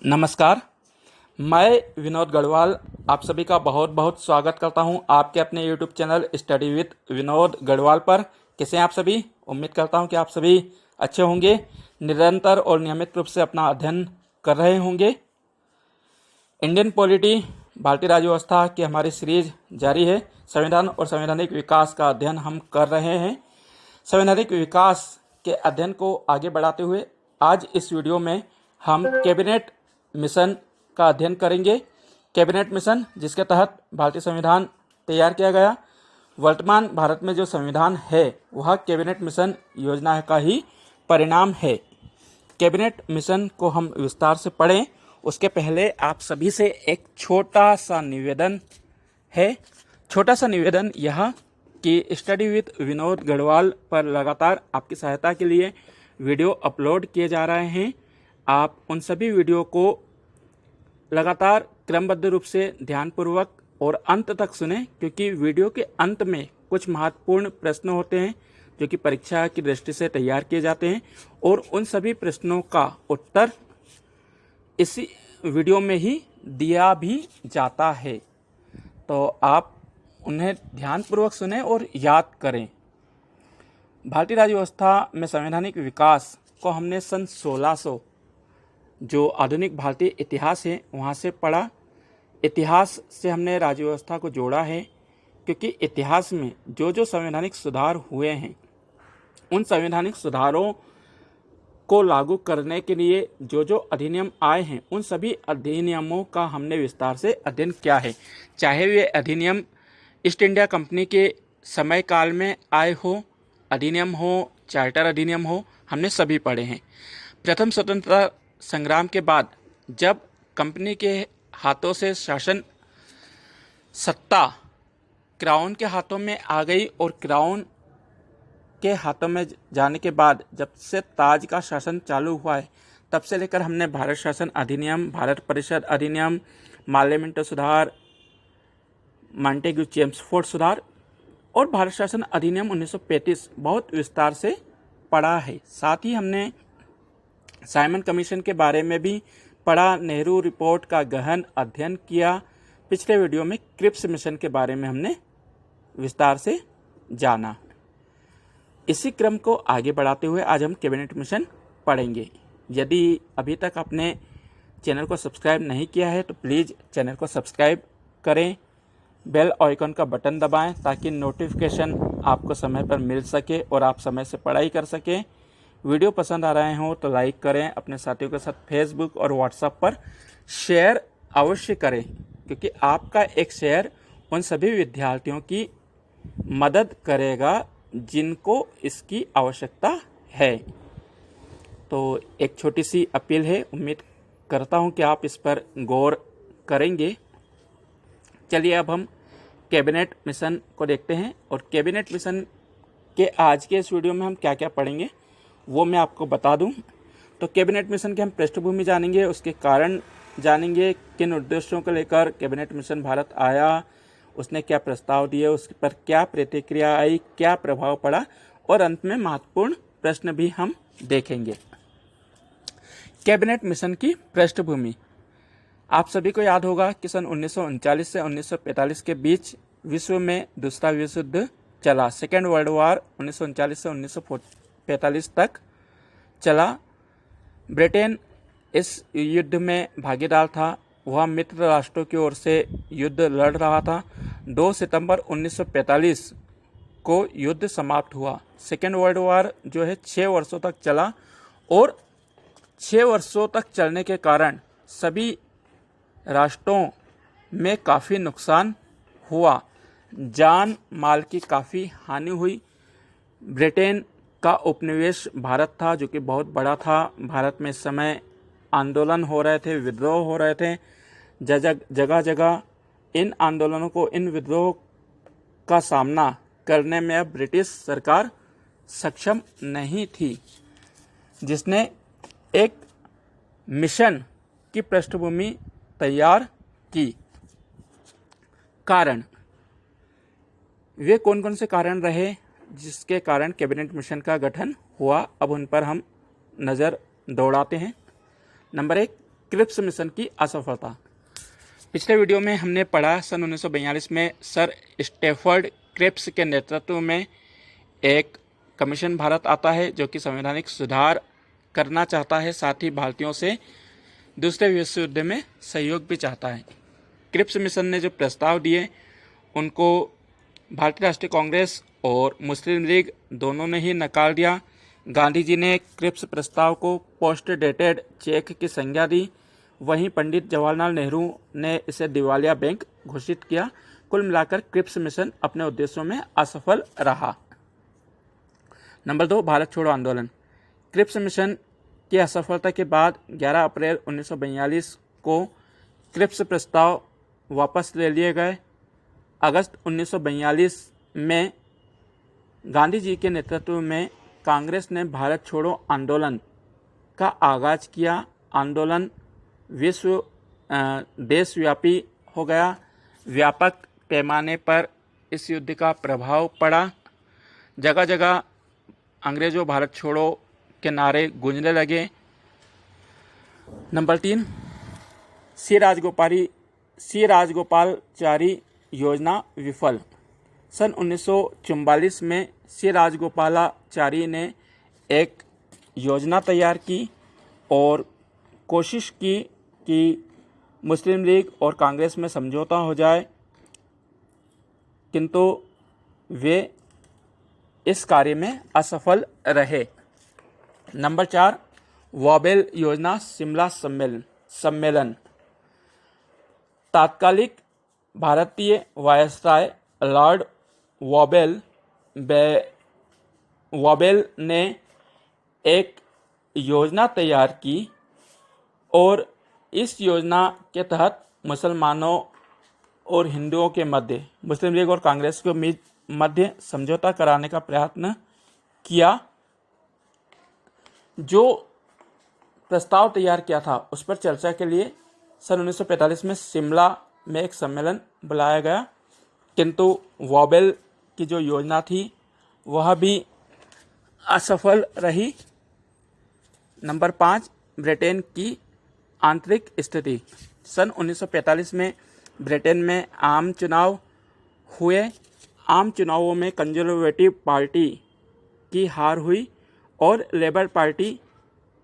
नमस्कार। मैं विनोद गढ़वाल आप सभी का बहुत बहुत स्वागत करता हूं आपके अपने YouTube channel study with Vinod Garhwal पर। कैसे हैं आप सभी? उम्मीद करता हूं कि आप सभी अच्छे होंगे, निरंतर और नियमित रूप से अपना अध्ययन कर रहे होंगे। इंडियन पॉलिटी भारतीय राज्य व्यवस्था की हमारी सीरीज जारी है। संविधान और संवैधानिक विकास का अध्ययन हम कर रहे हैं। संवैधानिक विकास के अध्ययन को आगे बढ़ाते हुए आज इस वीडियो में हम कैबिनेट मिशन का अध्ययन करेंगे। कैबिनेट मिशन जिसके तहत भारतीय संविधान तैयार किया गया। वर्तमान भारत में जो संविधान है वह कैबिनेट मिशन योजना का ही परिणाम है। कैबिनेट मिशन को हम विस्तार से पढ़ें उसके पहले आप सभी से एक छोटा सा निवेदन है। छोटा सा निवेदन यह कि स्टडी विद विनोद गढ़वाल पर लगातार आपकी सहायता के लिए वीडियो अपलोड किए जा रहे हैं। आप उन सभी वीडियो को लगातार क्रमबद्ध रूप से ध्यानपूर्वक और अंत तक सुने, क्योंकि वीडियो के अंत में कुछ महत्वपूर्ण प्रश्न होते हैं जो कि परीक्षा की दृष्टि से तैयार किए जाते हैं और उन सभी प्रश्नों का उत्तर इसी वीडियो में ही दिया भी जाता है। तो आप उन्हें ध्यानपूर्वक सुने और याद करें। भारतीय राज्य व्यवस्था में संवैधानिक विकास को हमने सन 1600 जो आधुनिक भारतीय इतिहास है वहाँ से पढ़ा। इतिहास से हमने राज्य व्यवस्था को जोड़ा है, क्योंकि इतिहास में जो जो संवैधानिक सुधार हुए हैं उन संवैधानिक सुधारों को लागू करने के लिए जो जो अधिनियम आए हैं उन सभी अधिनियमों का हमने विस्तार से अध्ययन किया है। चाहे वे अधिनियम ईस्ट इंडिया कंपनी के समय काल में आए हो, अधिनियम हो, चार्टर अधिनियम हो, हमने सभी पढ़े हैं। प्रथम स्वतंत्रता संग्राम के बाद जब कंपनी के हाथों से शासन सत्ता क्राउन के हाथों में आ गई और क्राउन के हाथों में जाने के बाद जब से ताज का शासन चालू हुआ है तब से लेकर हमने भारत शासन अधिनियम, भारत परिषद अधिनियम, माल्य मिंटो सुधार, मॉन्टेग्यू चेम्सफोर्ड सुधार और भारत शासन अधिनियम 1935 बहुत विस्तार से पढ़ा है। साथ ही हमने साइमन कमीशन के बारे में भी पढ़ा, नेहरू रिपोर्ट का गहन अध्ययन किया। पिछले वीडियो में क्रिप्स मिशन के बारे में हमने विस्तार से जाना। इसी क्रम को आगे बढ़ाते हुए आज हम कैबिनेट मिशन पढ़ेंगे। यदि अभी तक आपने चैनल को सब्सक्राइब नहीं किया है तो प्लीज़ चैनल को सब्सक्राइब करें, बेल आइकन का बटन दबाएं ताकि नोटिफिकेशन आपको समय पर मिल सके और आप समय से पढ़ाई कर सकें। वीडियो पसंद आ रहे हो तो लाइक करें, अपने साथियों के साथ फेसबुक और व्हाट्सएप पर शेयर अवश्य करें, क्योंकि आपका एक शेयर उन सभी विद्यार्थियों की मदद करेगा जिनको इसकी आवश्यकता है। तो एक छोटी सी अपील है, उम्मीद करता हूं कि आप इस पर गौर करेंगे। चलिए अब हम कैबिनेट मिशन को देखते हैं और कैबिनेट मिशन के आज के इस वीडियो में हम क्या क्या पढ़ेंगे वो मैं आपको बता दूं। तो कैबिनेट मिशन की हम पृष्ठभूमि जानेंगे, उसके कारण जानेंगे, किन उद्देश्यों को लेकर कैबिनेट मिशन भारत आया, उसने क्या प्रस्ताव दिए, उस पर क्या प्रतिक्रिया आई, क्या प्रभाव पड़ा और अंत में महत्वपूर्ण प्रश्न भी हम देखेंगे। कैबिनेट मिशन की पृष्ठभूमि आप सभी को याद होगा कि सन 1939 से 1945 के बीच विश्व में दूसरा विश्व युद्ध चला। सेकेंड वर्ल्ड वॉर 1939 से 1945 तक चला। ब्रिटेन इस युद्ध में भागीदार था, वह मित्र राष्ट्रों की ओर से युद्ध लड़ रहा था। 2 सितंबर 1945 को युद्ध समाप्त हुआ। सेकेंड वर्ल्ड वॉर जो है 6 वर्षों तक चला और 6 वर्षों तक चलने के कारण सभी राष्ट्रों में काफ़ी नुकसान हुआ, जान माल की काफ़ी हानि हुई। ब्रिटेन का उपनिवेश भारत था जो कि बहुत बड़ा था। भारत में इस समय आंदोलन हो रहे थे, विद्रोह हो रहे थे जगह जगह। इन आंदोलनों को, इन विद्रोह का सामना करने में अब ब्रिटिश सरकार सक्षम नहीं थी, जिसने एक मिशन की पृष्ठभूमि तैयार की। कारण, वे कौन कौन से कारण रहे जिसके कारण कैबिनेट मिशन का गठन हुआ, अब उन पर हम नज़र दौड़ाते हैं। नंबर 1, क्रिप्स मिशन की असफलता। पिछले वीडियो में हमने पढ़ा सन 1942 में सर स्टैफर्ड क्रिप्स के नेतृत्व में एक कमीशन भारत आता है जो कि संवैधानिक सुधार करना चाहता है, साथ ही भारतीयों से दूसरे विश्व युद्ध में सहयोग भी चाहता है। क्रिप्स मिशन ने जो प्रस्ताव दिए उनको भारतीय राष्ट्रीय कांग्रेस और मुस्लिम लीग दोनों ने ही नकार दिया। गांधी जी ने क्रिप्स प्रस्ताव को पोस्ट डेटेड चेक की संज्ञा दी, वहीं पंडित जवाहरलाल नेहरू ने इसे दिवालिया बैंक घोषित किया। कुल मिलाकर क्रिप्स मिशन अपने उद्देश्यों में असफल रहा। नंबर 2, भारत छोड़ो आंदोलन। क्रिप्स मिशन की असफलता के बाद 11 अप्रैल 1942 को क्रिप्स प्रस्ताव वापस ले लिए गए। अगस्त 1942 में गांधी जी के नेतृत्व में कांग्रेस ने भारत छोड़ो आंदोलन का आगाज किया। आंदोलन देशव्यापी हो गया। व्यापक पैमाने पर इस युद्ध का प्रभाव पड़ा। जगह जगह अंग्रेजों भारत छोड़ो के नारे गूंजने लगे। नंबर 3, सी राजगोपालाचारी योजना विफल। सन 1944 में सी राजगोपालाचारी ने एक योजना तैयार की और कोशिश की कि मुस्लिम लीग और कांग्रेस में समझौता हो जाए, किंतु वे इस कार्य में असफल रहे। नंबर 4, वॉबेल योजना शिमला सम्मेलन। तात्कालिक भारतीय वायसराय लॉर्ड वॉबेल ने एक योजना तैयार की और इस योजना के तहत मुसलमानों और हिंदुओं के मध्य, मुस्लिम लीग और कांग्रेस के मध्य समझौता कराने का प्रयत्न किया। जो प्रस्ताव तैयार किया था उस पर चर्चा के लिए सन 1945 में शिमला में एक सम्मेलन बुलाया गया, किंतु वॉबेल की जो योजना थी वह भी असफल रही। नंबर 5, ब्रिटेन की आंतरिक स्थिति। सन 1945 में ब्रिटेन में आम चुनाव हुए। आम चुनावों में कंजर्वेटिव पार्टी की हार हुई और लेबर पार्टी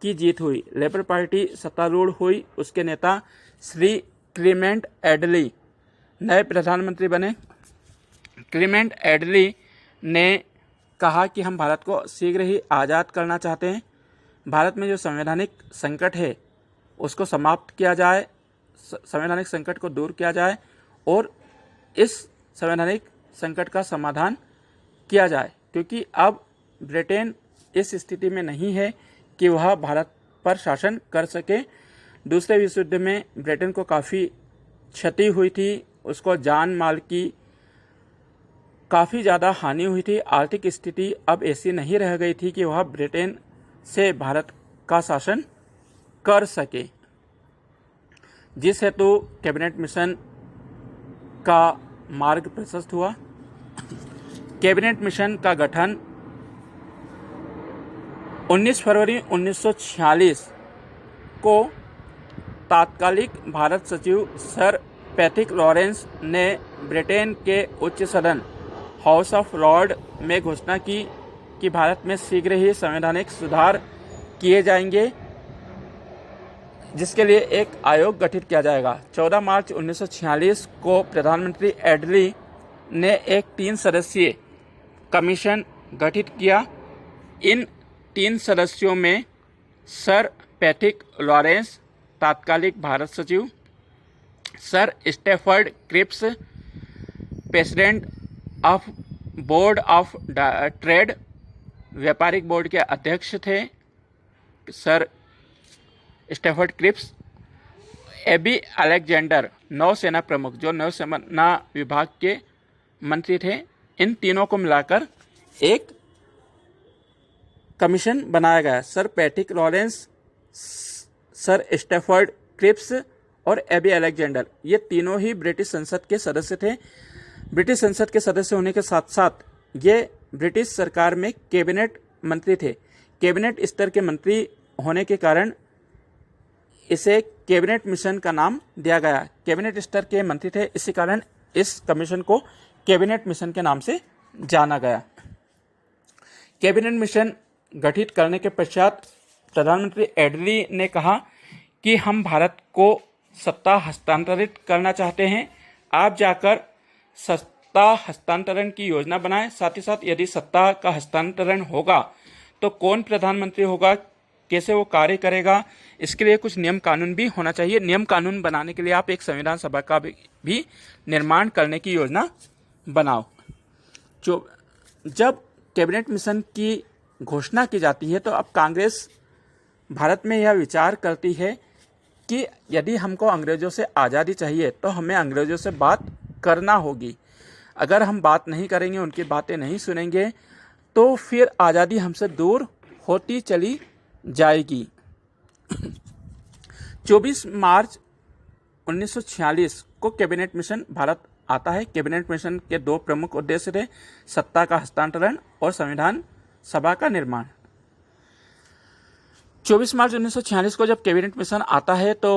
की जीत हुई। लेबर पार्टी सत्तारूढ़ हुई। उसके नेता श्री क्लीमेंट एडली नए प्रधानमंत्री बने। क्लीमेंट एडली ने कहा कि हम भारत को शीघ्र ही आज़ाद करना चाहते हैं। भारत में जो संवैधानिक संकट है उसको समाप्त किया जाए, संवैधानिक संकट को दूर किया जाए और इस संवैधानिक संकट का समाधान किया जाए, क्योंकि अब ब्रिटेन इस स्थिति में नहीं है कि वह भारत पर शासन कर सके। दूसरे विश्व युद्ध में ब्रिटेन को काफ़ी क्षति हुई थी, उसको जान माल की काफ़ी ज़्यादा हानि हुई थी। आर्थिक स्थिति अब ऐसी नहीं रह गई थी कि वह ब्रिटेन से भारत का शासन कर सके, जिस हेतु कैबिनेट मिशन का मार्ग प्रशस्त हुआ। कैबिनेट मिशन का गठन 19 फरवरी 1946 को तात्कालिक भारत सचिव सर पैट्रिक लॉरेंस ने ब्रिटेन के उच्च सदन हाउस ऑफ लॉर्ड में घोषणा की कि भारत में शीघ्र ही संवैधानिक सुधार किए जाएंगे, जिसके लिए एक आयोग गठित किया जाएगा। 14 मार्च 1946 को प्रधानमंत्री एडली ने एक 3 सदस्यीय कमीशन गठित किया। इन 3 सदस्यों में सर पैट्रिक लॉरेंस तात्कालिक भारत सचिव, sir Stafford Cripps president of board of trade, व्यापारिक बोर्ड के अध्यक्ष थे sir Stafford Cripps, A B Alexander नौसेना प्रमुख जो नौसेना विभाग के मंत्री थे। इन तीनों को मिलाकर एक कमीशन बनाया गया। Sir Patrick Lawrence, sir Stafford Cripps और एबी अलेक्जेंडर, ये तीनों ही ब्रिटिश संसद के सदस्य थे। ब्रिटिश संसद के सदस्य होने के साथ साथ ये ब्रिटिश सरकार में कैबिनेट मंत्री थे। कैबिनेट स्तर के मंत्री होने के कारण इसे कैबिनेट मिशन का नाम दिया गया। कैबिनेट स्तर के मंत्री थे, इसी कारण इस कमीशन को कैबिनेट मिशन के नाम से जाना गया। कैबिनेट मिशन गठित करने के पश्चात प्रधानमंत्री एडली ने कहा कि हम भारत को सत्ता हस्तांतरित करना चाहते हैं, आप जाकर सत्ता हस्तांतरण की योजना बनाएं। साथ ही साथ यदि सत्ता का हस्तांतरण होगा तो कौन प्रधानमंत्री होगा, कैसे वो कार्य करेगा, इसके लिए कुछ नियम कानून भी होना चाहिए। नियम कानून बनाने के लिए आप एक संविधान सभा का भी निर्माण करने की योजना बनाओ। जब कैबिनेट मिशन की घोषणा की जाती है तो अब कांग्रेस भारत में यह विचार करती है कि यदि हमको अंग्रेजों से आज़ादी चाहिए तो हमें अंग्रेजों से बात करना होगी। अगर हम बात नहीं करेंगे, उनकी बातें नहीं सुनेंगे, तो फिर आज़ादी हमसे दूर होती चली जाएगी। 24 मार्च 1946 को कैबिनेट मिशन भारत आता है। कैबिनेट मिशन के दो प्रमुख उद्देश्य थे, सत्ता का हस्तांतरण और संविधान सभा का निर्माण। 24 मार्च 1946 को जब कैबिनेट मिशन आता है तो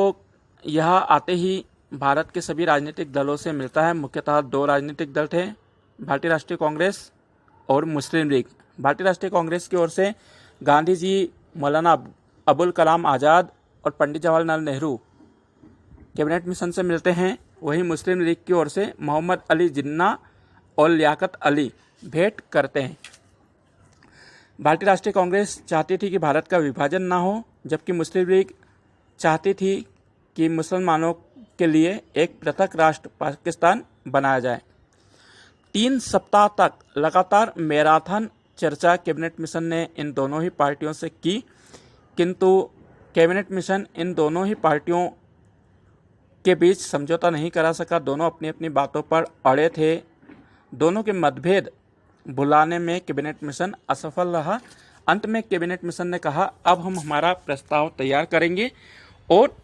यह आते ही भारत के सभी राजनीतिक दलों से मिलता है। मुख्यतः दो राजनीतिक दल थे, भारतीय राष्ट्रीय कांग्रेस और मुस्लिम लीग। भारतीय राष्ट्रीय कांग्रेस की ओर से गांधी जी, मौलाना अबुल कलाम आज़ाद और पंडित जवाहरलाल नेहरू कैबिनेट मिशन से मिलते हैं। वहीं मुस्लिम लीग की ओर से मोहम्मद अली जिन्ना और लियाकत अली भेंट करते हैं। भारतीय राष्ट्रीय कांग्रेस चाहती थी कि भारत का विभाजन ना हो, जबकि मुस्लिम लीग चाहती थी कि मुसलमानों के लिए एक पृथक राष्ट्र पाकिस्तान बनाया जाए। 3 सप्ताह तक लगातार मैराथन चर्चा कैबिनेट मिशन ने इन दोनों ही पार्टियों से की, किंतु कैबिनेट मिशन इन दोनों ही पार्टियों के बीच समझौता नहीं करा सका। दोनों अपनी अपनी बातों पर अड़े थे। दोनों के मतभेद भुलाने में कैबिनेट मिशन असफल रहा। अंत में कैबिनेट मिशन ने कहा, अब हम हमारा प्रस्ताव तैयार करेंगे और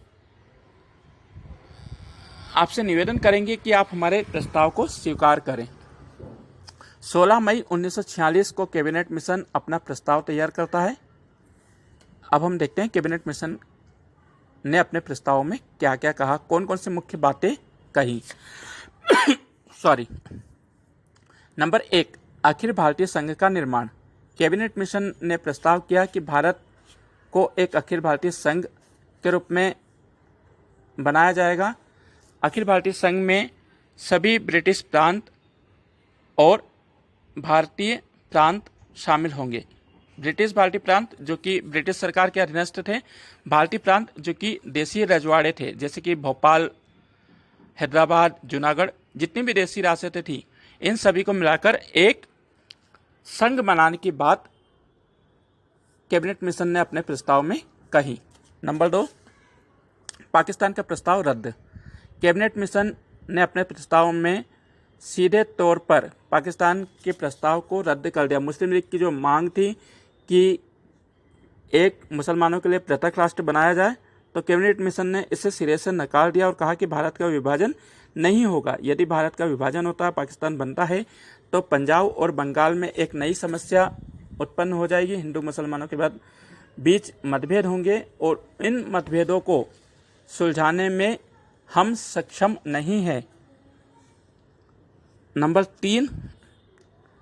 आपसे निवेदन करेंगे कि आप हमारे प्रस्ताव को स्वीकार करें। 16 मई 1946 को कैबिनेट मिशन अपना प्रस्ताव तैयार करता है। अब हम देखते हैं कैबिनेट मिशन ने अपने प्रस्ताव में क्या क्या कहा, कौन कौन सी मुख्य बातें कही। नंबर 1, अखिल भारतीय संघ का निर्माण। कैबिनेट मिशन ने प्रस्ताव किया कि भारत को एक अखिल भारतीय संघ के रूप में बनाया जाएगा। अखिल भारतीय संघ में सभी ब्रिटिश प्रांत और भारतीय प्रांत शामिल होंगे। ब्रिटिश भारतीय प्रांत जो कि ब्रिटिश सरकार के अधीनस्थ थे, भारतीय प्रांत जो कि देसी रजवाड़े थे, जैसे कि भोपाल, हैदराबाद, जूनागढ़, जितनी भी देसी रियासतें थी, इन सभी को मिलाकर एक संघ बनाने की बात कैबिनेट मिशन ने अपने प्रस्ताव में कही। नंबर 2, पाकिस्तान का प्रस्ताव रद्द। कैबिनेट मिशन ने अपने प्रस्ताव में सीधे तौर पर पाकिस्तान के प्रस्ताव को रद्द कर दिया। मुस्लिम लीग की जो मांग थी कि एक मुसलमानों के लिए पृथक राष्ट्र बनाया जाए, तो कैबिनेट मिशन ने इसे सिरे से नकार दिया और कहा कि भारत का विभाजन नहीं होगा। यदि भारत का विभाजन होता है, पाकिस्तान बनता है, तो पंजाब और बंगाल में एक नई समस्या उत्पन्न हो जाएगी। हिंदू मुसलमानों के बीच मतभेद होंगे और इन मतभेदों को सुलझाने में हम सक्षम नहीं हैं। नंबर 3,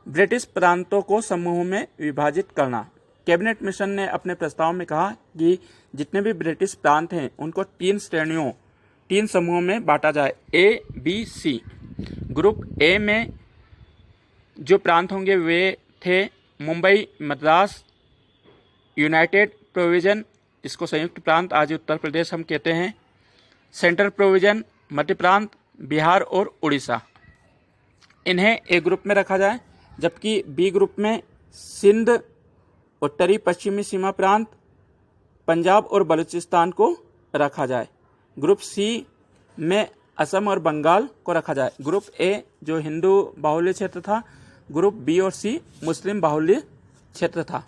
ब्रिटिश प्रांतों को समूहों में विभाजित करना। कैबिनेट मिशन ने अपने प्रस्ताव में कहा कि जितने भी ब्रिटिश प्रांत हैं उनको 3 समूहों में बांटा जाए, A, B, C। Group A में जो प्रांत होंगे वे थे मुंबई, मद्रास, यूनाइटेड प्रोविजन, इसको संयुक्त प्रांत आज उत्तर प्रदेश हम कहते हैं, सेंट्रल प्रोविजन, मध्य प्रांत, बिहार और उड़ीसा, इन्हें ए ग्रुप में रखा जाए। जबकि बी ग्रुप में सिंध, उत्तरी पश्चिमी सीमा प्रांत, पंजाब और बलूचिस्तान को रखा जाए। ग्रुप सी में असम और बंगाल को रखा जाए। ग्रुप ए जो हिंदू बाहुल्य क्षेत्र था, ग्रुप बी और सी मुस्लिम बाहुल्य क्षेत्र था।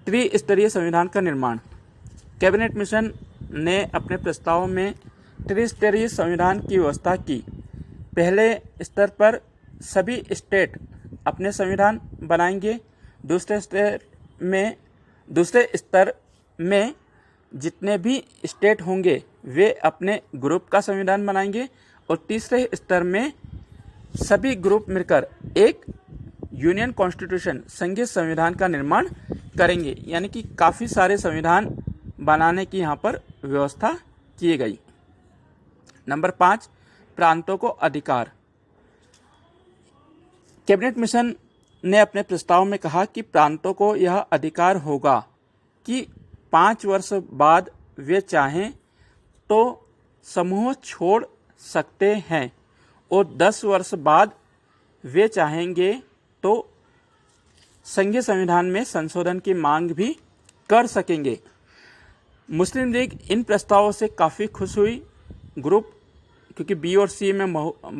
त्रिस्तरीय संविधान का निर्माण। कैबिनेट मिशन ने अपने प्रस्ताव में त्रिस्तरीय संविधान की व्यवस्था की। पहले स्तर पर सभी स्टेट अपने संविधान बनाएंगे। दूसरे स्तर में जितने भी स्टेट होंगे वे अपने ग्रुप का संविधान बनाएंगे और तीसरे स्तर में सभी ग्रुप मिलकर एक यूनियन कॉन्स्टिट्यूशन संघीय संविधान का निर्माण करेंगे। यानी कि काफ़ी सारे संविधान बनाने की यहाँ पर व्यवस्था की गई। नंबर 5, प्रांतों को अधिकार। कैबिनेट मिशन ने अपने प्रस्ताव में कहा कि प्रांतों को यह अधिकार होगा कि 5 वर्ष बाद वे चाहें तो समूह छोड़ सकते हैं और 10 वर्ष बाद वे चाहेंगे तो संघीय संविधान में संशोधन की मांग भी कर सकेंगे। मुस्लिम लीग इन प्रस्तावों से काफ़ी खुश हुई। ग्रुप क्योंकि बी और सी में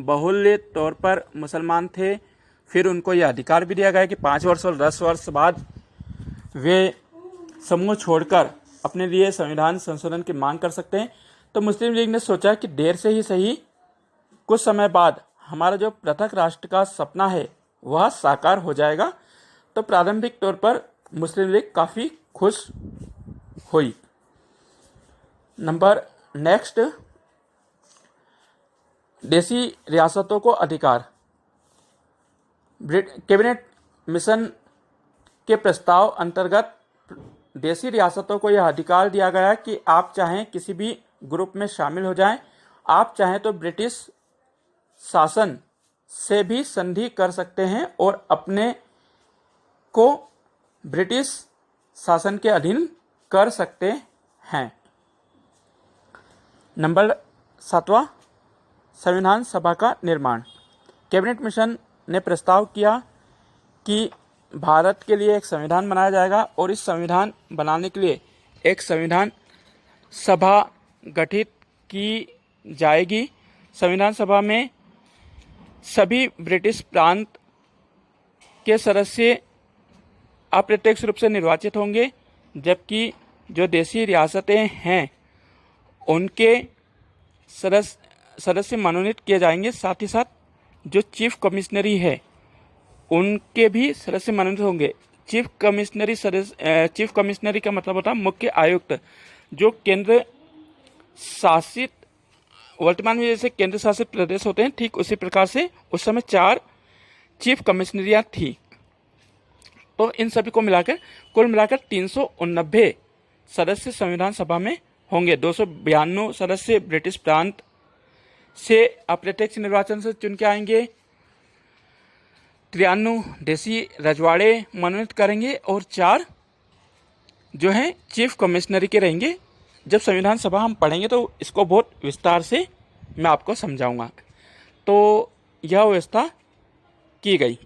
बहुल्य तौर पर मुसलमान थे, फिर उनको यह अधिकार भी दिया गया कि 5 वर्ष और 10 वर्ष बाद वे समूह छोड़कर अपने लिए संविधान संशोधन की मांग कर सकते हैं। तो मुस्लिम लीग ने सोचा कि देर से ही सही कुछ समय बाद हमारा जो पृथक राष्ट्र का सपना है वह साकार हो जाएगा। तो प्रारंभिक तौर पर मुस्लिम लीग काफ़ी खुश हुई। नंबर नेक्स्ट, देसी रियासतों को अधिकार। कैबिनेट मिशन के प्रस्ताव अंतर्गत देसी रियासतों को यह अधिकार दिया गया कि आप चाहें किसी भी ग्रुप में शामिल हो जाएं, आप चाहें तो ब्रिटिश शासन से भी संधि कर सकते हैं और अपने को ब्रिटिश शासन के अधीन कर सकते हैं। नंबर 7वां, संविधान सभा का निर्माण। कैबिनेट मिशन ने प्रस्ताव किया कि भारत के लिए एक संविधान बनाया जाएगा और इस संविधान बनाने के लिए एक संविधान सभा गठित की जाएगी। संविधान सभा में सभी ब्रिटिश प्रांत के सदस्य अप्रत्यक्ष रूप से निर्वाचित होंगे, जबकि जो देसी रियासतें हैं उनके सदस्य मनोनीत किए जाएंगे। साथ ही साथ जो चीफ कमिश्नरी है उनके भी सदस्य मनोनीत होंगे। चीफ कमिश्नरी का मतलब होता है मुख्य आयुक्त, जो केंद्र शासित, वर्तमान में जैसे केंद्र शासित प्रदेश होते हैं ठीक उसी प्रकार से उस समय 4 चीफ कमिश्नरियाँ थी। तो इन सभी को मिलाकर कुल मिलाकर 389 सदस्य संविधान सभा में होंगे। 292 सदस्य ब्रिटिश प्रांत से अप्रत्यक्ष निर्वाचन से चुन के आएंगे, 93 देसी रजवाड़े मनोनीत करेंगे और 4 जो हैं चीफ कमिश्नरी के रहेंगे। जब संविधान सभा हम पढ़ेंगे तो इसको बहुत विस्तार से मैं आपको समझाऊंगा। तो यह व्यवस्था की गई।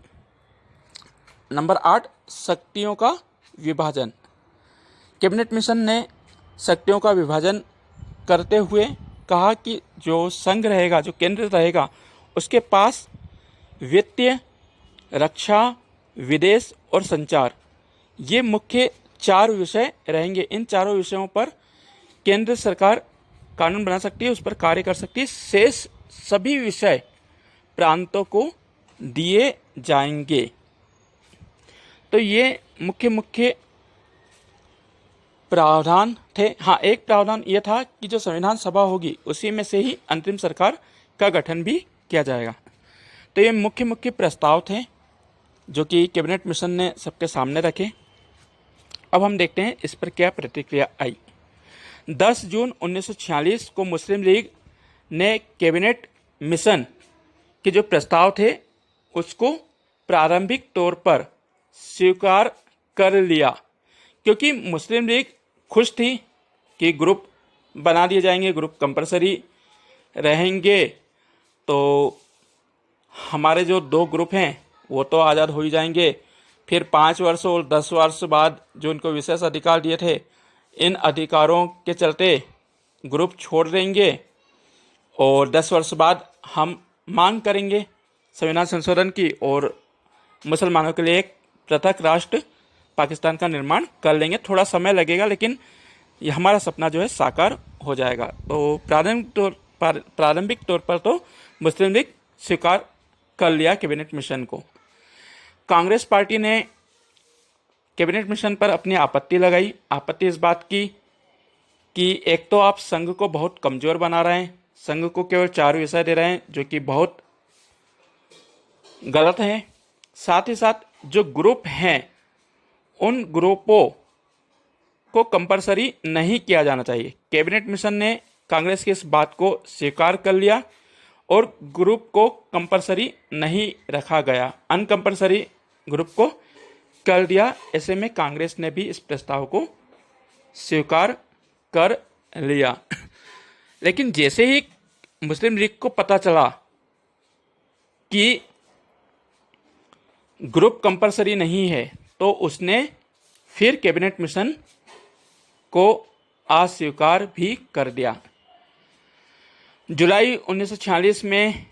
नंबर 8, शक्तियों का विभाजन। कैबिनेट मिशन ने शक्तियों का विभाजन करते हुए कहा कि जो संघ रहेगा, जो केंद्र रहेगा, उसके पास वित्तीय, रक्षा, विदेश और संचार, ये मुख्य 4 विषय रहेंगे। इन चारों विषयों पर केंद्र सरकार कानून बना सकती है, उस पर कार्य कर सकती है। शेष सभी विषय प्रांतों को दिए जाएंगे। तो ये मुख्य प्रावधान थे। हाँ, एक प्रावधान ये था कि जो संविधान सभा होगी उसी में से ही अंतरिम सरकार का गठन भी किया जाएगा। तो ये मुख्य प्रस्ताव थे जो कि कैबिनेट मिशन ने सबके सामने रखे। अब हम देखते हैं इस पर क्या प्रतिक्रिया आई। 10 जून 1946 को मुस्लिम लीग ने कैबिनेट मिशन के जो प्रस्ताव थे उसको प्रारंभिक तौर पर स्वीकार कर लिया, क्योंकि मुस्लिम लीग खुश थी कि ग्रुप बना दिए जाएंगे, ग्रुप कंपलसरी रहेंगे, तो हमारे जो 2 ग्रुप हैं वो तो आज़ाद हो ही जाएंगे। फिर 5 वर्ष और 10 वर्ष बाद जो इनको विशेष अधिकार दिए थे, इन अधिकारों के चलते ग्रुप छोड़ देंगे और 10 वर्ष बाद हम मांग करेंगे संविधान संशोधन की और मुसलमानों के लिए एक पृथक राष्ट्र पाकिस्तान का निर्माण कर लेंगे। थोड़ा समय लगेगा लेकिन ये हमारा सपना जो है साकार हो जाएगा। तो प्रारंभिक तौर पर तो मुस्लिम लीग स्वीकार कर लिया कैबिनेट मिशन को। कांग्रेस पार्टी ने कैबिनेट मिशन पर अपनी आपत्ति लगाई। आपत्ति इस बात की कि एक तो आप संघ को बहुत कमजोर बना रहे हैं, संघ को केवल 4 विषय दे रहे हैं जो कि बहुत गलत है। साथ ही साथ जो ग्रुप हैं उन ग्रुपों को कंपलसरी नहीं किया जाना चाहिए। कैबिनेट मिशन ने कांग्रेस की इस बात को स्वीकार कर लिया और ग्रुप को कंपलसरी नहीं रखा गया, अनकंपलसरी ग्रुप को कर दिया। ऐसे में कांग्रेस ने भी इस प्रस्ताव को स्वीकार कर लिया। लेकिन जैसे ही मुस्लिम लीग को पता चला कि ग्रुप कंपलसरी नहीं है तो उसने फिर कैबिनेट मिशन को अस्वीकार भी कर दिया। जुलाई 1946 में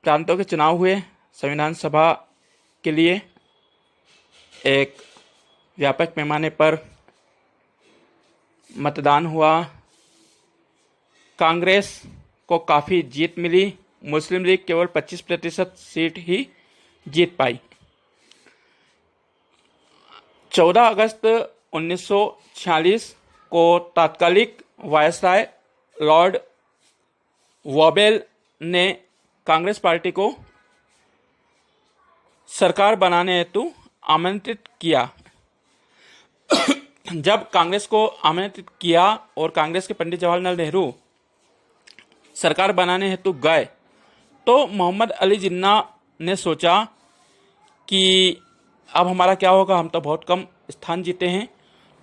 प्रांतों के चुनाव हुए। संविधान सभा के लिए एक व्यापक पैमाने पर मतदान हुआ। कांग्रेस को काफ़ी जीत मिली। मुस्लिम लीग केवल 25% सीट ही जीत पाई। 14 अगस्त 1946 को तात्कालिक वायसराय लॉर्ड वॉबेल ने कांग्रेस पार्टी को सरकार बनाने हेतु आमंत्रित किया। जब कांग्रेस को आमंत्रित किया और कांग्रेस के पंडित जवाहरलाल नेहरू सरकार बनाने हेतु गए तो मोहम्मद अली जिन्ना ने सोचा कि अब हमारा क्या होगा, हम तो बहुत कम स्थान जीते हैं।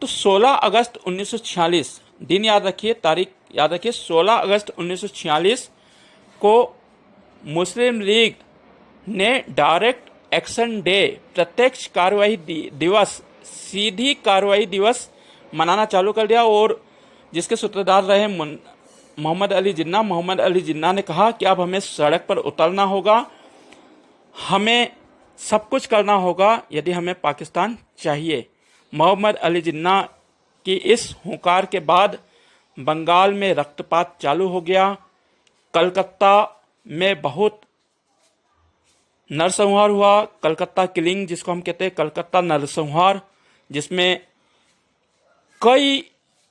तो 16 अगस्त 1946, दिन याद रखिए, तारीख याद रखिए, 16 अगस्त 1946 को मुस्लिम लीग ने डायरेक्ट एक्शन डे, प्रत्यक्ष कार्रवाई दिवस, सीधी कार्रवाई दिवस मनाना चालू कर दिया। और जिसके सूत्रधार रहे मोहम्मद अली जिन्ना। मोहम्मद अली जिन्ना ने कहा कि अब हमें सड़क पर उतरना होगा, हमें सब कुछ करना होगा यदि हमें पाकिस्तान चाहिए। मोहम्मद अली जिन्ना की इस हुंकार के बाद बंगाल में रक्तपात चालू हो गया। कलकत्ता में बहुत नरसंहार हुआ। कलकत्ता किलिंग, जिसको हम कहते हैं कलकत्ता नरसंहार, जिसमें कई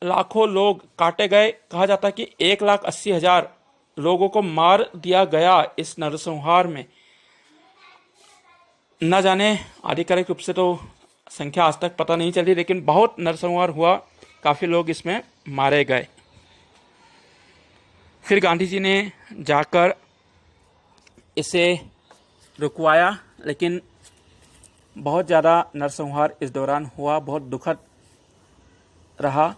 लाखों लोग काटे गए। कहा जाता है कि 1,80,000 लोगों को मार दिया गया इस नरसंहार में। न जाने आधिकारिक रूप से तो संख्या आज तक पता नहीं चली, लेकिन बहुत नरसंहार हुआ, काफ़ी लोग इसमें मारे गए। फिर गांधी जी ने जाकर इसे रुकवाया, लेकिन बहुत ज़्यादा नरसंहार इस दौरान हुआ, बहुत दुखद रहा।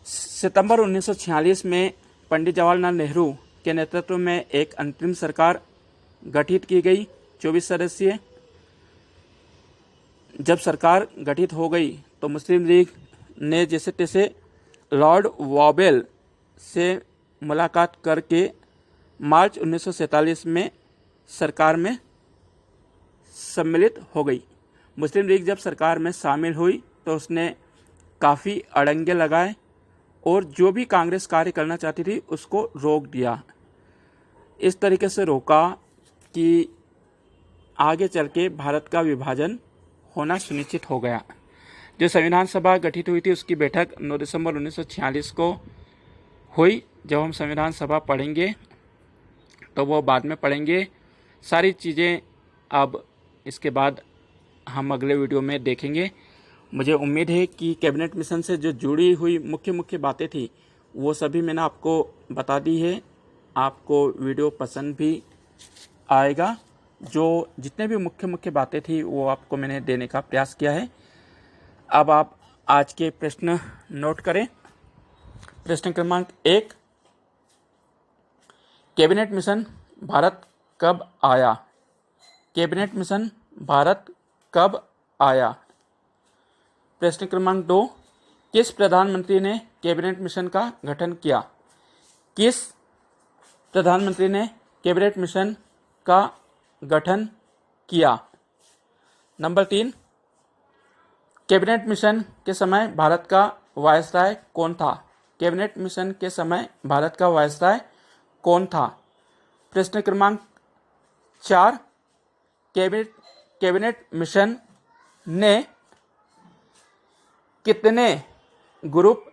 सितंबर 1946 में पंडित जवाहरलाल नेहरू के नेतृत्व में एक अंतरिम सरकार गठित की गई, 24 सदस्यीय। जब सरकार गठित हो गई तो मुस्लिम लीग ने जैसे तैसे लॉर्ड वॉबेल से मुलाकात करके मार्च 1947 में सरकार में सम्मिलित हो गई। मुस्लिम लीग जब सरकार में शामिल हुई तो उसने काफ़ी अड़ंगे लगाए और जो भी कांग्रेस कार्य करना चाहती थी उसको रोक दिया। इस तरीके से रोका कि आगे चल के भारत का विभाजन होना सुनिश्चित हो गया। जो संविधान सभा गठित हुई थी उसकी बैठक 9 दिसंबर 1946 को हुई। जब हम संविधान सभा पढ़ेंगे तो वो बाद में पढ़ेंगे, सारी चीज़ें अब इसके बाद हम अगले वीडियो में देखेंगे। मुझे उम्मीद है कि कैबिनेट मिशन से जो जुड़ी हुई मुख्य मुख्य बातें थी वो सभी मैंने आपको बता दी है। आपको वीडियो पसंद भी आएगा। जो जितने भी मुख्य मुख्य बातें थी वो आपको मैंने देने का प्रयास किया है। अब आप आज के प्रश्न नोट करें। प्रश्न क्रमांक 1, कैबिनेट मिशन भारत कब आया? कैबिनेट मिशन भारत कब आया? प्रश्न क्रमांक 2, किस प्रधानमंत्री ने कैबिनेट मिशन का गठन किया? किस प्रधानमंत्री ने कैबिनेट मिशन का गठन किया? नंबर 3, कैबिनेट मिशन के समय भारत का वायसराय कौन था? कैबिनेट मिशन के समय भारत का वायसराय कौन था? प्रश्न क्रमांक 4, कैबिनेट मिशन ने कितने ग्रुप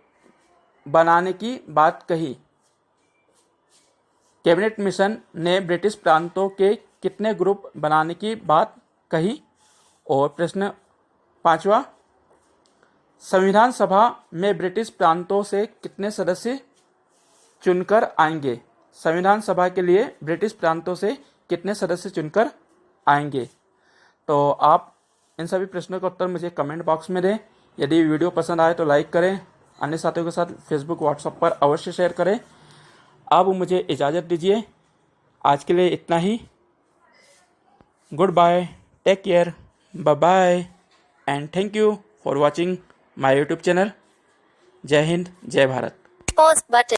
बनाने की बात कही? कैबिनेट मिशन ने ब्रिटिश प्रांतों के कितने ग्रुप बनाने की बात कही? और प्रश्न 5वां, संविधान सभा में ब्रिटिश प्रांतों से कितने सदस्य चुनकर आएंगे? संविधान सभा के लिए ब्रिटिश प्रांतों से कितने सदस्य चुनकर आएंगे? तो आप इन सभी प्रश्नों का उत्तर मुझे कमेंट बॉक्स में दें। यदि वीडियो पसंद आए तो लाइक करें, अन्य साथियों के साथ फेसबुक व्हाट्सएप पर अवश्य शेयर करें। अब मुझे इजाज़त दीजिए, आज के लिए इतना ही। Good bye, take care, bye bye and thank you for watching my YouTube channel. Jai Hind, जय भारत। Pause button.